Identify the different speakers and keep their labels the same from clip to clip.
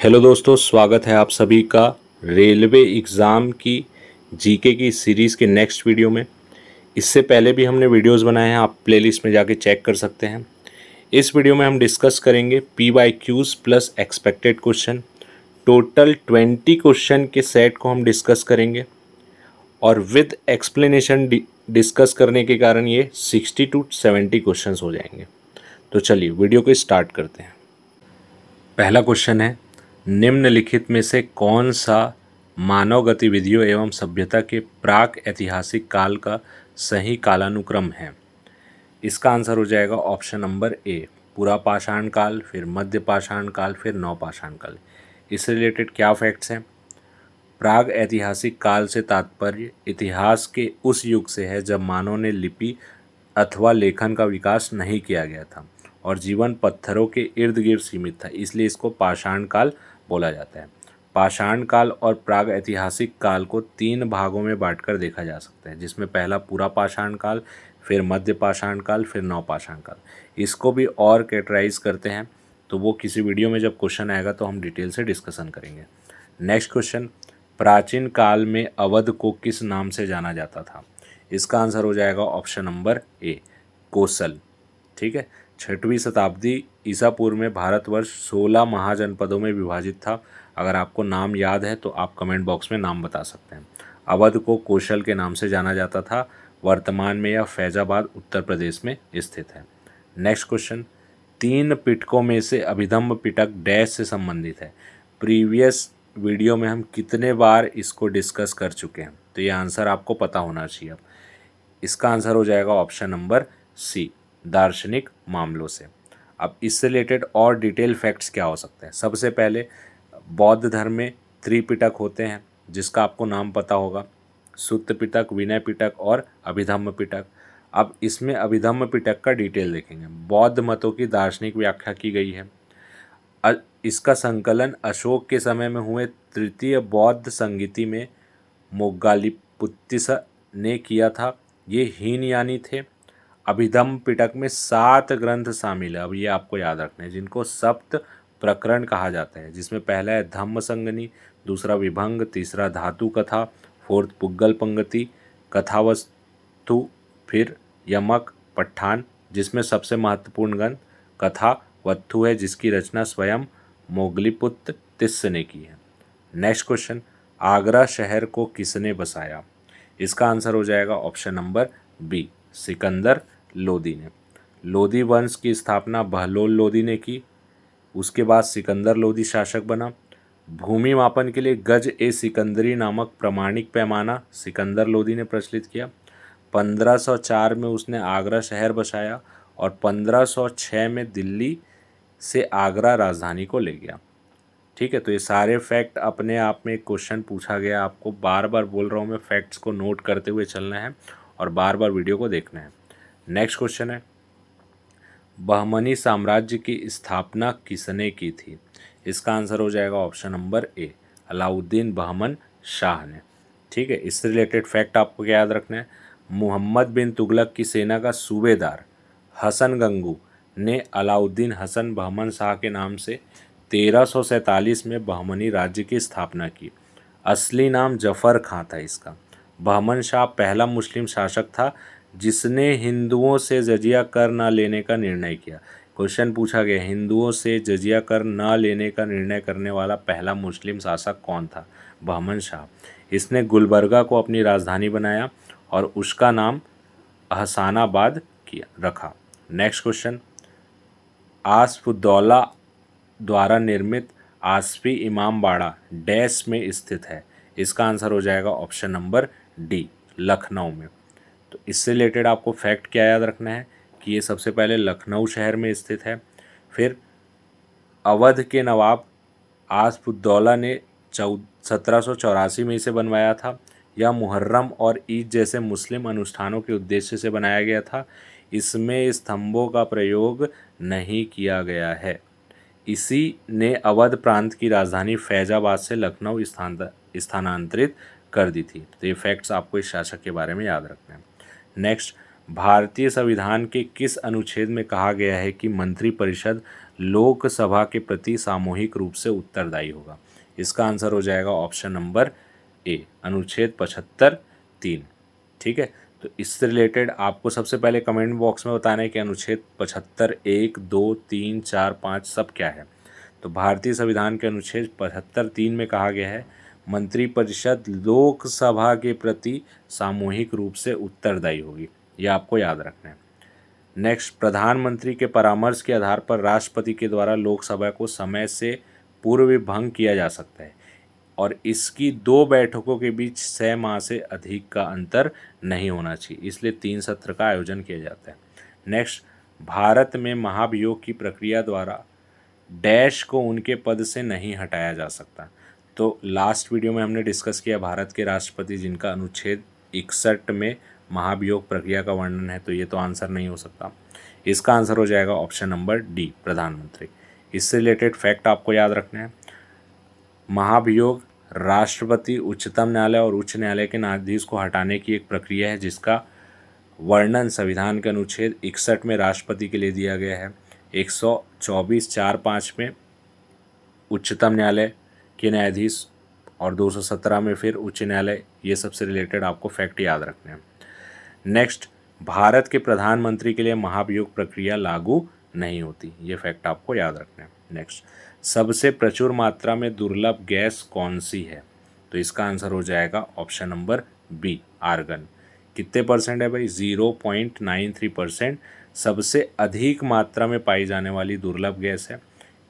Speaker 1: Hello दोस्तों, स्वागत है आप सभी का रेलवे एग्ज़ाम की जीके की सीरीज़ के नेक्स्ट वीडियो में। इससे पहले भी हमने वीडियोस बनाए हैं, आप प्लेलिस्ट में जाके चेक कर सकते हैं। इस वीडियो में हम डिस्कस करेंगे PYQs plus expected question. Total 20 question के सेट को हम डिस्कस करेंगे और विद एक्सप्लेनेशन डिस्कस करने के कारण ये 60 टू 70 क्वेश्चंस हो जाएंगे। तो चलिए वीडियो को स्टार्ट करते हैं। पहला क्वेश्चन है, निम्नलिखित में से कौन सा मानव गतिविधियों एवं सभ्यता के प्राक ऐतिहासिक काल का सही कालानुक्रम है? इसका आंसर हो जाएगा ऑप्शन नंबर ए, पुरा पाषाण काल, फिर मध्य पाषाण काल, फिर नवपाषाण काल। इससे रिलेटेड क्या फैक्ट्स हैं? प्राग ऐतिहासिक काल से तात्पर्य इतिहास के उस युग से है जब मानव ने लिपि अथवा लेखन का विकास नहीं किया गया था और जीवन पत्थरों के इर्द गिर्द सीमित था, इसलिए इसको पाषाण काल बोला जाता है। पाषाण काल और प्राग ऐतिहासिक काल को 3 भागों में बांटकर देखा जा सकता है, जिसमें पहला पूरा पाषाण काल, फिर मध्य पाषाण काल, फिर नवपाषाण काल। इसको भी और कैटेगराइज करते हैं, तो वो किसी वीडियो में जब क्वेश्चन आएगा तो हम डिटेल से डिस्कशन करेंगे। नेक्स्ट क्वेश्चन, प्राचीन काल में अवध को किस नाम से जाना जाता था? इसका आंसर हो जाएगा ऑप्शन नंबर ए, कोसल। ठीक है। 6वीं शताब्दी ईसा पूर्व में भारतवर्ष 16 महाजनपदों में विभाजित था। अगर आपको नाम याद है तो आप कमेंट बॉक्स में नाम बता सकते हैं। अवध को कोशल के नाम से जाना जाता था। वर्तमान में यह फैजाबाद उत्तर प्रदेश में स्थित है। नेक्स्ट क्वेश्चन, 3 पिटकों में से अभिधम्म पिटक डैश से संबंधित है? प्रीवियस वीडियो में हम कितने बार इसको डिस्कस कर चुके हैं, तो ये आंसर आपको पता होना चाहिए। अब इसका आंसर हो जाएगा ऑप्शन नंबर सी, दार्शनिक मामलों से। अब इससे रिलेटेड और डिटेल फैक्ट्स क्या हो सकते हैं? सबसे पहले बौद्ध धर्म में त्रिपिटक होते हैं, जिसका आपको नाम पता होगा, सुत्त पिटक, विनय पिटक और अभिधम्म पिटक। अब इसमें अभिधम्म पिटक का डिटेल देखेंगे। बौद्ध मतों की दार्शनिक व्याख्या की गई है। इसका संकलन अशोक के समय में हुए तृतीय बौद्ध संगीति में मोग्गालिपुत्तिस ने किया था। ये हीनयानी थे। अभिधम्म पिटक में 7 ग्रंथ शामिल है, अब ये आपको याद रखना है, जिनको सप्त प्रकरण कहा जाता है, जिसमें पहला है धम्म संगनी, दूसरा विभंग, तीसरा धातु कथा, फोर्थ पुग्गल पंगति कथावस्तु, फिर यमक पट्ठान, जिसमें सबसे महत्वपूर्ण ग्रंथ कथा वत्थु है, जिसकी रचना स्वयं मोगलीपुत्र तिस्स ने की है। नेक्स्ट क्वेश्चन, आगरा शहर को किसने बसाया? इसका आंसर हो जाएगा option number B, Sikandar Lodi ने। लोदी वंश की स्थापना बहलोल लोदी ने की। उसके बाद सिकंदर लोदी शासक बना। भूमि मापन के लिए गज ए सिकंदरी नामक प्रमाणिक पैमाना सिकंदर लोदी ने प्रचलित किया। 1504 में उसने आगरा शहर बसाया और 1506 में दिल्ली से आगरा राजधानी को ले गया। ठीक है, तो ये सारे फैक्ट अपने आप में एक क्वेश्चन पूछा गया, आपको बार बार बोल रहा हूँ मैं, फैक्ट्स को नोट करते हुए चलना है और बार बार वीडियो को देखना है। नेक्स्ट क्वेश्चन है, बहमनी साम्राज्य की स्थापना किसने की थी? इसका आंसर हो जाएगा ऑप्शन नंबर ए, अलाउद्दीन बहमन शाह ने। ठीक है, इससे रिलेटेड फैक्ट आपको क्या याद रखना है? मोहम्मद बिन तुगलक की सेना का सूबेदार हसन गंगू ने अलाउद्दीन हसन बहमन शाह के नाम से 1347 में बहमनी राज्य की स्थापना की। असली नाम जफ़र खां था इसका। बहमन शाह पहला मुस्लिम शासक था जिसने हिंदुओं से जजिया कर न लेने का निर्णय किया। क्वेश्चन पूछा गया, हिंदुओं से जजिया कर न लेने का निर्णय करने वाला पहला मुस्लिम शासक कौन था? बहमन शाह। इसने गुलबर्गा को अपनी राजधानी बनाया और उसका नाम अहसानाबाद रखा। नेक्स्ट क्वेश्चन, आसफुद्दौला द्वारा निर्मित आसफी इमाम बाड़ा डैश में स्थित है? इसका आंसर हो जाएगा ऑप्शन नंबर डी, लखनऊ में। तो इससे रिलेटेड आपको फैक्ट क्या याद रखना है कि ये सबसे पहले लखनऊ शहर में स्थित है। फिर अवध के नवाब आसफुद्दौला ने 1784 में इसे बनवाया था। यह मुहर्रम और ईद जैसे मुस्लिम अनुष्ठानों के उद्देश्य से बनाया गया था। इसमें स्तंभों का प्रयोग नहीं किया गया है। इसी ने अवध प्रांत की राजधानी फैजाबाद से लखनऊ स्थानांतरित कर दी थी। तो ये फैक्ट्स आपको इस शासक के बारे में याद रखना है। नेक्स्ट, भारतीय संविधान के किस अनुच्छेद में कहा गया है कि मंत्रिपरिषद लोकसभा के प्रति सामूहिक रूप से उत्तरदायी होगा? इसका आंसर हो जाएगा ऑप्शन नंबर ए, अनुच्छेद 75(3). ठीक है, तो इससे रिलेटेड आपको सबसे पहले कमेंट बॉक्स में बताना है कि अनुच्छेद 75 1, 2, 3, 4, 5 सब क्या है। तो भारतीय संविधान के अनुच्छेद 75(3) में कहा गया है मंत्रिपरिषद लोकसभा के प्रति सामूहिक रूप से उत्तरदायी होगी, ये आपको याद रखना है। नेक्स्ट, प्रधानमंत्री के परामर्श के आधार पर राष्ट्रपति के द्वारा लोकसभा को समय से पूर्व भंग किया जा सकता है और इसकी 2 बैठकों के बीच 6 माह से अधिक का अंतर नहीं होना चाहिए, इसलिए 3 सत्र का आयोजन किया जाता है। नेक्स्ट, भारत में महाभियोग की प्रक्रिया द्वारा डैश को उनके पद से नहीं हटाया जा सकता। तो लास्ट वीडियो में हमने डिस्कस किया भारत के राष्ट्रपति जिनका अनुच्छेद 61 में महाभियोग प्रक्रिया का वर्णन है, तो ये तो आंसर नहीं हो सकता। इसका आंसर हो जाएगा ऑप्शन नंबर डी, प्रधानमंत्री। इससे रिलेटेड फैक्ट आपको याद रखना है, महाभियोग राष्ट्रपति, उच्चतम न्यायालय और उच्च न्यायालय के न्यायाधीश को हटाने की एक प्रक्रिया है जिसका वर्णन संविधान के अनुच्छेद 61 में राष्ट्रपति के लिए दिया गया है, 124(4)(5) में उच्चतम न्यायालय के न्यायाधीश और 217 में फिर उच्च न्यायालय। ये सबसे रिलेटेड आपको फैक्ट याद रखने हैं। नेक्स्ट, भारत के प्रधानमंत्री के लिए महाभियोग प्रक्रिया लागू नहीं होती, ये फैक्ट आपको याद रखना है। नेक्स्ट, सबसे प्रचुर मात्रा में दुर्लभ गैस कौन सी है? तो इसका आंसर हो जाएगा ऑप्शन नंबर बी, आर्गन। कितने परसेंट है भाई? 0.93% सबसे अधिक मात्रा में पाई जाने वाली दुर्लभ गैस है।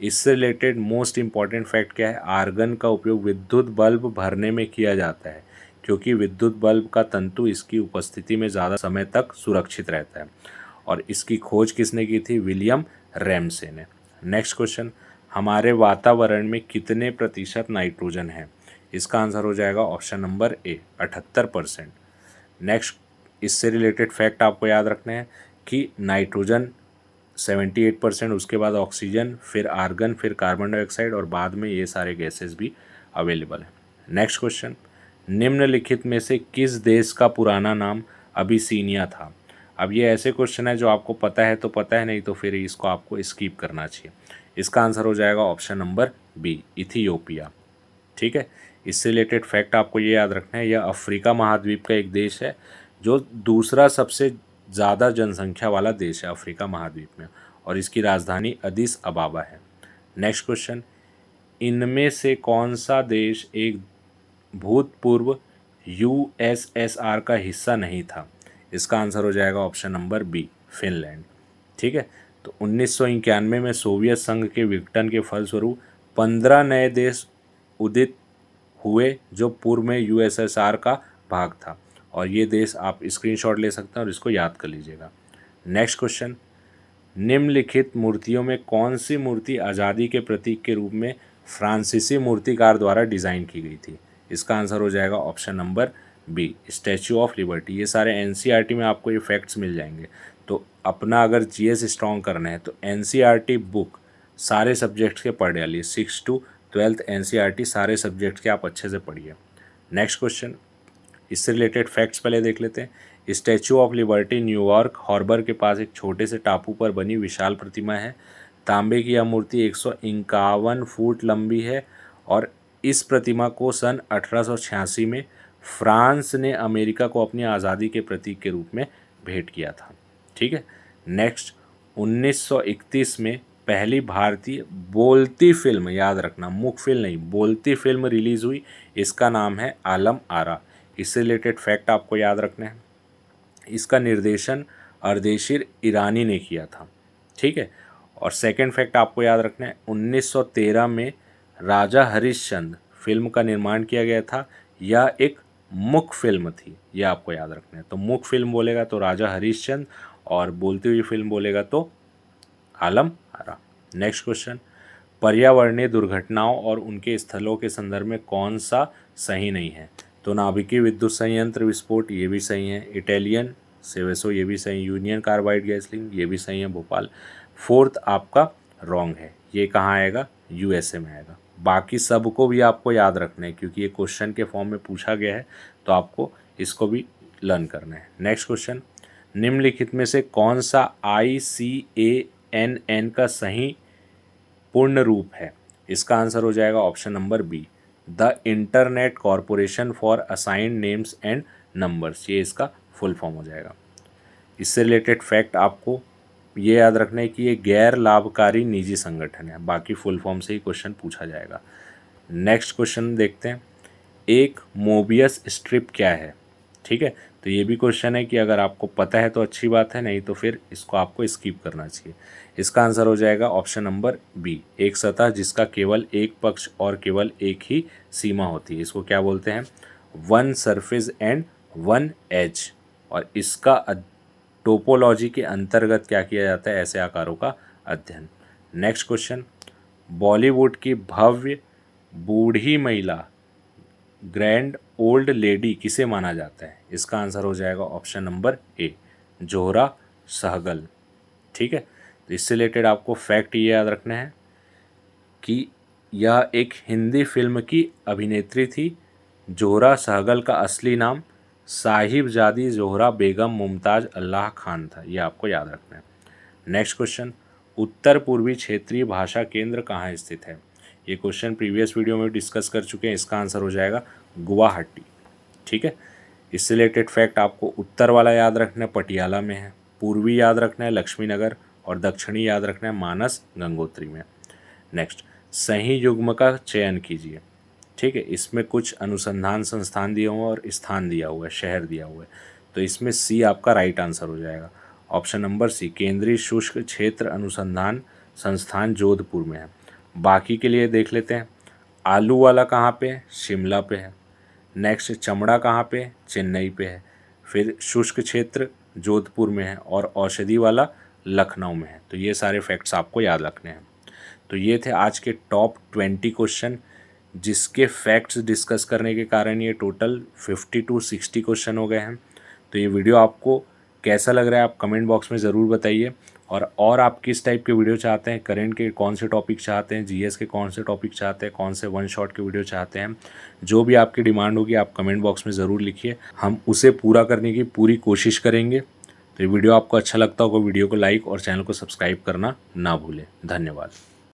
Speaker 1: इससे रिलेटेड मोस्ट इम्पॉर्टेंट फैक्ट क्या है? आर्गन का उपयोग विद्युत बल्ब भरने में किया जाता है क्योंकि विद्युत बल्ब का तंतु इसकी उपस्थिति में ज़्यादा समय तक सुरक्षित रहता है और इसकी खोज किसने की थी? विलियम रैमसे ने। नेक्स्ट क्वेश्चन, हमारे वातावरण में कितने प्रतिशत नाइट्रोजन है? इसका आंसर हो जाएगा ऑप्शन नंबर ए, 78%। नेक्स्ट, इससे रिलेटेड फैक्ट आपको याद रखने हैं कि नाइट्रोजन 78%, उसके बाद ऑक्सीजन, फिर आर्गन, फिर कार्बन डाइऑक्साइड और बाद में ये सारे गैसेस भी अवेलेबल हैं। नेक्स्ट क्वेश्चन, निम्नलिखित में से किस देश का पुराना नाम अबिसीनिया था? अब ये ऐसे क्वेश्चन है जो आपको पता है तो पता है, नहीं तो फिर इसको आपको स्किप करना चाहिए। इसका आंसर हो जाएगा ऑप्शन नंबर बी, इथियोपिया। ठीक है, इससे रिलेटेड फैक्ट आपको ये याद रखना है, यह अफ्रीका महाद्वीप का एक देश है जो दूसरा सबसे ज़्यादा जनसंख्या वाला देश है अफ्रीका महाद्वीप में और इसकी राजधानी अदिस अबाबा है। नेक्स्ट क्वेश्चन, इनमें से कौन सा देश एक भूतपूर्व यूएसएसआर का हिस्सा नहीं था? इसका आंसर हो जाएगा ऑप्शन नंबर बी, फिनलैंड। ठीक है, तो 1991 में सोवियत संघ के विघटन के फलस्वरूप 15 नए देश उदित हुए जो पूर्व में यूएसएसआर का भाग था और ये देश आप स्क्रीनशॉट ले सकते हैं और इसको याद कर लीजिएगा। नेक्स्ट क्वेश्चन, निम्नलिखित मूर्तियों में कौन सी मूर्ति आज़ादी के प्रतीक के रूप में फ्रांसीसी मूर्तिकार द्वारा डिज़ाइन की गई थी? इसका आंसर हो जाएगा option number B, Statue of Liberty. ये सारे एनसीईआरटी में आपको ये फैक्ट्स मिल जाएंगे। तो अपना अगर जीएस स्ट्रॉन्ग करना है तो एनसीईआरटी बुक सारे सब्जेक्ट्स के पढ़ डालिए, 6 to 12th एनसीईआरटी सारे सब्जेक्ट्स के आप अच्छे से पढ़िए। नेक्स्ट क्वेश्चन, इससे रिलेटेड फैक्ट्स पहले देख लेते हैं। Statue of Liberty New York harbour के पास एक छोटे से टापू पर बनी विशाल प्रतिमा है। तांबे की यह मूर्ति 151 फुट लंबी है और इस प्रतिमा को सन 1886 में फ्रांस ने अमेरिका को अपनी आज़ादी के प्रतीक के रूप में भेंट किया था। ठीक है, नेक्स्ट, 1931 में पहली भारतीय बोलती फिल्म, याद रखना मुख फिल्म नहीं, बोलती फिल्म रिलीज़ हुई, इसका नाम है आलम आरा। इससे रिलेटेड फैक्ट आपको याद रखना है, इसका निर्देशन अर्देशीर ईरानी ने किया था। ठीक है, और सेकंड फैक्ट आपको याद रखना है, 1913 में राजा हरिश्चंद्र फिल्म का निर्माण किया गया था। यह एक मुख फिल्म थी, यह आपको याद रखना है। तो मुख फिल्म बोलेगा तो राजा हरिश्चंद्र और बोलती हुई फिल्म बोलेगा तो आलम आरा। नेक्स्ट क्वेश्चन, पर्यावरणीय दुर्घटनाओं और उनके स्थलों के संदर्भ में कौन सा सही नहीं है? तो नाभिकीय विद्युत संयंत्र विस्फोट, ये भी सही है। इटालियन सेवेसो, ये भी सही। यूनियन कार्बाइड गैसलिंग, ये भी सही है, भोपाल। फोर्थ आपका रॉन्ग है, ये कहाँ आएगा? यूएसए में आएगा। बाकी सबको भी आपको याद रखना है क्योंकि ये क्वेश्चन के फॉर्म में पूछा गया है, तो आपको इसको भी लर्न करना है। नेक्स्ट क्वेश्चन, निम्नलिखित में से कौन सा ICANN का सही पूर्ण रूप है? इसका आंसर हो जाएगा option number B, the Internet Corporation for Assigned Names and Numbers. ये इसका फुल फॉर्म हो जाएगा। इससे रिलेटेड फैक्ट आपको ये याद रखना है कि ये गैर लाभकारी निजी संगठन है, बाकी फुल फॉर्म से ही क्वेश्चन पूछा जाएगा। नेक्स्ट क्वेश्चन देखते हैं, एक मोबियस स्ट्रिप क्या है? ठीक है, तो ये भी क्वेश्चन है कि अगर आपको पता है तो अच्छी बात है, नहीं तो फिर इसको आपको स्किप करना चाहिए। इसका आंसर हो जाएगा ऑप्शन नंबर बी, एक सतह जिसका केवल एक पक्ष और केवल एक ही सीमा होती है। इसको क्या बोलते हैं? One surface and one edge. और इसका टोपोलॉजी के अंतर्गत क्या किया जाता है? ऐसे आकारों का अध्ययन। नेक्स्ट क्वेश्चन, बॉलीवुड की भव्य बूढ़ी महिला ग्रैंड ओल्ड लेडी किसे माना जाता है? इसका आंसर हो जाएगा option number A, Zohra Sehgal. ठीक है, तो इससे रिलेटेड आपको फैक्ट ये याद रखना है कि यह एक हिंदी फिल्म की अभिनेत्री थी। जोहरा सहगल का असली नाम साहिबजादी जोहरा बेगम मुमताज़ अल्लाह खान था। ये आपको याद रखना है। नेक्स्ट क्वेश्चन, उत्तर पूर्वी क्षेत्रीय भाषा केंद्र कहाँ स्थित है? ये क्वेश्चन प्रीवियस वीडियो में डिस्कस कर चुके हैं। इसका आंसर हो जाएगा गुवाहाटी। ठीक है, इससे रिलेटेड फैक्ट आपको उत्तर वाला याद रखना है, पटियाला में है। पूर्वी याद रखना है, लक्ष्मी नगर। और दक्षिणी याद रखना है, मानस गंगोत्री में। नेक्स्ट, सही युग्म का चयन कीजिए। ठीक है, इसमें कुछ अनुसंधान संस्थान दिए हुए हैं और स्थान दिया हुआ है, शहर दिया हुआ है। तो इसमें सी आपका राइट आंसर हो जाएगा। ऑप्शन नंबर सी, केंद्रीय शुष्क क्षेत्र अनुसंधान संस्थान जोधपुर में है। बाकी के लिए देख लेते हैं, आलू वाला कहाँ पे है? शिमला पे है। नेक्स्ट, चमड़ा कहाँ पे? चेन्नई पे है। फिर शुष्क क्षेत्र जोधपुर में है और औषधि वाला लखनऊ में है। तो ये सारे फैक्ट्स आपको याद रखने हैं। तो ये थे आज के टॉप 20 क्वेश्चन, जिसके फैक्ट्स डिस्कस करने के कारण ये टोटल 50 to 60 क्वेश्चन हो गए हैं। तो ये वीडियो आपको कैसा लग रहा है आप कमेंट बॉक्स में ज़रूर बताइए। और आप किस टाइप के वीडियो चाहते हैं, करंट के कौन से टॉपिक चाहते हैं, जीएस के कौन से टॉपिक चाहते हैं, कौन से वन शॉट के वीडियो चाहते हैं, जो भी आपकी डिमांड होगी आप कमेंट बॉक्स में ज़रूर लिखिए। हम उसे पूरा करने की पूरी कोशिश करेंगे। तो ये वीडियो आपको अच्छा लगता होगा, वीडियो को लाइक और चैनल को सब्सक्राइब करना ना भूलें। धन्यवाद।